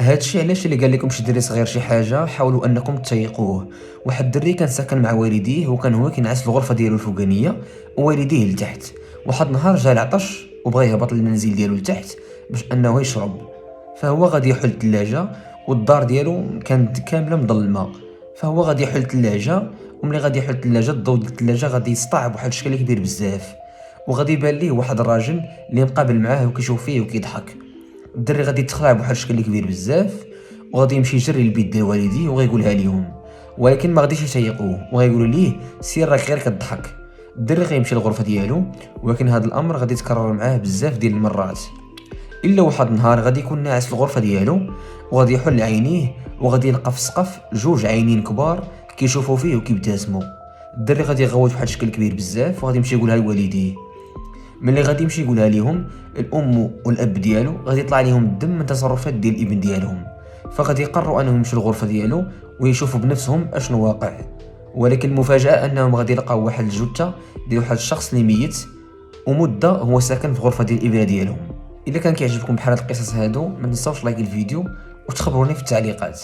هادشي علاش اللي قال لكم شي دري صغير شي حاجه حاولوا انكم تيقوه. واحد الدري كان ساكن مع والديه وكان هو كينعس في الغرفه ديالو الفوقانيه ووالديه لتحت. واحد النهار جا العطش وبغى يهبط للمنزل ديالو لتحت باش انه يشرب، فهو غادي يحل الثلاجه والدار ديالو كانت كامله مظلمه. فهو غادي يحل الثلاجه، وملي غادي يحل الثلاجه الضوء ديال الثلاجه غادي يسطع بواحد الشكل كبير بزاف، وغادي يبان ليه واحد الراجل اللي مقابل معاه وكيشوف فيه وكيضحك. الدري غادي يتخلع بواحد الشكل كبير بزاف وغادي يمشي يجري للبيت ديال والديه وغيقولها ليهم، ولكن ما غاديش يتيقوه وغيقولوا ليه سير راك غير كتضحك. الدري غيمشي للغرفه ديالو، ولكن هذا الامر غادي يتكرر معاه بزاف ديال المرات. الا واحد النهار غادي يكون ناعس في الغرفه ديالو وغادي يحل عينيه وغادي يلقى في السقف جوج عينين كبار كيشوفوا فيه وكيبتسموا. الدري غادي يغوت بواحد الشكل كبير بزاف وغادي يمشي يقولها لوالديه. ملي غادي يمشي يقولها ليهم، الام والاب ديالو غادي يطلع ليهم الدم من تصرفات ديال الابن ديالهم، فغادي يقرروا انهم يمشوا للغرفه ديالو ويشوفوا بنفسهم اشنو واقع. ولكن المفاجاه انهم غادي يلقاو واحد الجثه ديال واحد الشخص اللي ميت ومده هو ساكن في غرفه ديال الابره ديالهم. الا كان كيعجبكم بحال هاد القصص هادو ما تنساوش لايك الفيديو وتخبروني في التعليقات.